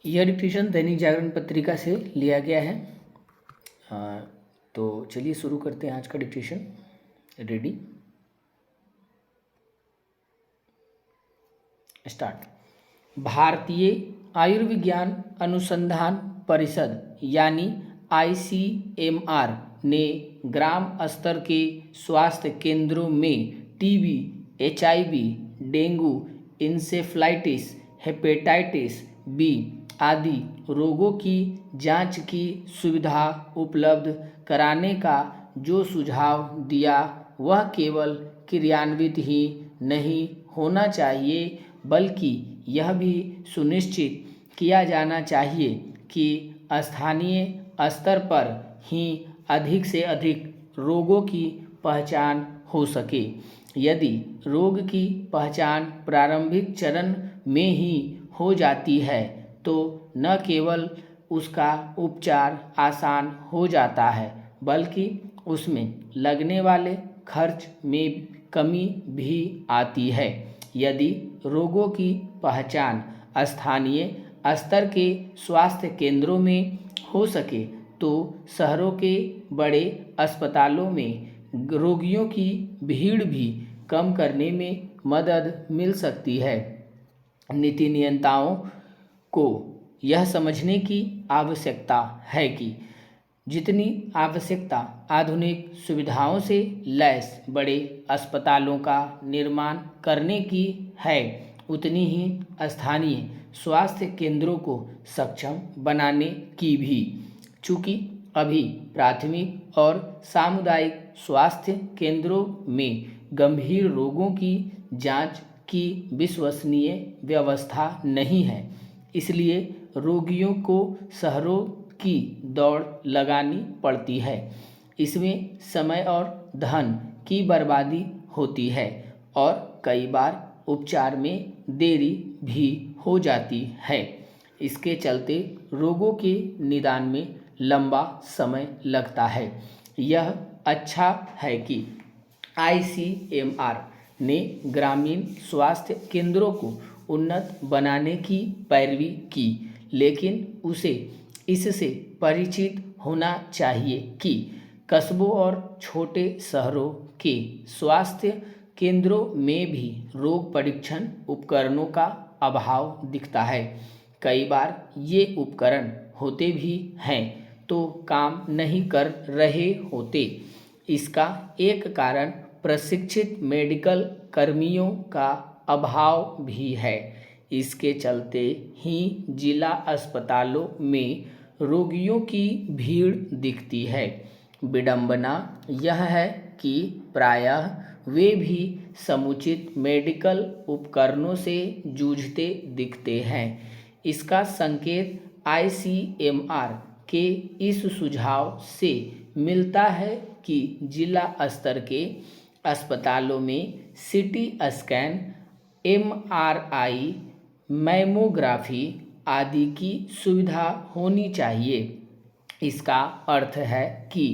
यह डिक्टेशन दैनिक जागरण पत्रिका से लिया गया है। तो चलिए शुरू करते हैं आज का dictation. Ready, start. Bharatiya Ayurvigyan अनुसंधान परिषद यानी ICMR ने ग्राम स्तर के स्वास्थ्य केंद्रों में TB, HIV, dengue, encephalitis, hepatitis B आदि रोगों की जांच की सुविधा उपलब्ध कराने का जो सुझाव दिया वह केवल क्रियान्वित ही नहीं होना चाहिए, बल्कि यह भी सुनिश्चित किया जाना चाहिए कि स्थानीय स्तर पर ही अधिक से अधिक रोगों की पहचान हो सके। यदि रोग की पहचान प्रारंभिक चरण में ही हो जाती है तो न केवल उसका उपचार आसान हो जाता है, बल्कि उसमें लगने वाले खर्च में कमी भी आती है। यदि रोगों की पहचान स्थानीय स्तर के स्वास्थ्य केंद्रों में हो सके तो शहरों के बड़े अस्पतालों में रोगियों की भीड़ भी कम करने में मदद मिल सकती है। नीति नियंताओं को यह समझने की आवश्यकता है कि जितनी आवश्यकता आधुनिक सुविधाओं से लैस बड़े अस्पतालों का निर्माण करने की है, उतनी ही स्थानीय स्वास्थ्य केंद्रों को सक्षम बनाने की भी। चूँकि अभी प्राथमिक और सामुदायिक स्वास्थ्य केंद्रों में गंभीर रोगों की जांच की विश्वसनीय व्यवस्था नहीं है, इसलिए रोगियों को शहरों की दौड़ लगानी पड़ती है। इसमें समय और धन की बर्बादी होती है और कई बार उपचार में देरी भी हो जाती है। इसके चलते रोगों के निदान में लंबा समय लगता है। यह अच्छा है कि ICMR ने ग्रामीण स्वास्थ्य केंद्रों को उन्नत बनाने की पैरवी की, लेकिन उसे इससे परिचित होना चाहिए कि कस्बों और छोटे शहरों के स्वास्थ्य केंद्रों में भी रोग परीक्षण उपकरणों का अभाव दिखता है। कई बार ये उपकरण होते भी हैं तो काम नहीं कर रहे होते। इसका एक कारण प्रशिक्षित मेडिकल कर्मियों का अभाव भी है। इसके चलते ही जिला अस्पतालों में रोगियों की भीड़ दिखती है। विडंबना यह है कि प्रायः वे भी समुचित मेडिकल उपकरणों से जूझते दिखते हैं। इसका संकेत ICMR के इस सुझाव से मिलता है कि जिला स्तर के अस्पतालों में CT स्कैन, MRI, मैमोग्राफी आदि की सुविधा होनी चाहिए। इसका अर्थ है कि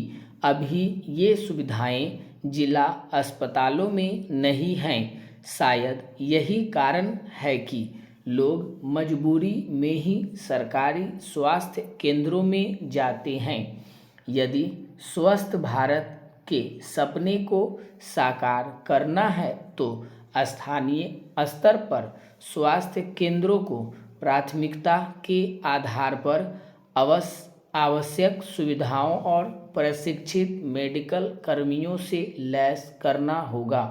अभी ये सुविधाएं जिला अस्पतालों में नहीं हैं। शायद यही कारण है कि लोग मजबूरी में ही सरकारी स्वास्थ्य केंद्रों में जाते हैं। यदि स्वस्थ भारत के सपने को साकार करना है तो स्थानीय स्तर पर स्वास्थ्य केंद्रों को प्राथमिकता के आधार पर आवश्यक सुविधाओं और प्रशिक्षित मेडिकल कर्मियों से लैस करना होगा।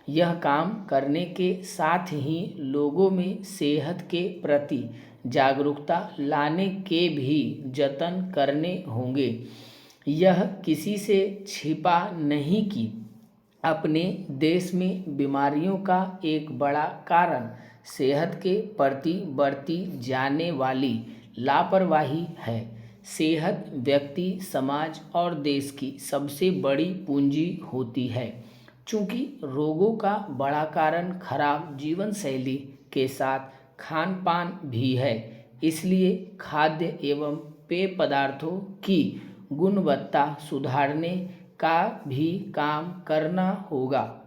यह काम करने के साथ ही लोगों में सेहत के प्रति जागरूकता लाने के भी जतन करने होंगे। यह किसी से छिपा नहीं कि अपने देश में बीमारियों का एक बड़ा कारण सेहत के प्रति बरती जाने वाली लापरवाही है। सेहत व्यक्ति, समाज और देश की सबसे बड़ी पूंजी होती है। चूँकि रोगों का बड़ा कारण खराब जीवन शैली के साथ खान पान भी है, इसलिए खाद्य एवं पेय पदार्थों की गुणवत्ता सुधारने का भी काम करना होगा।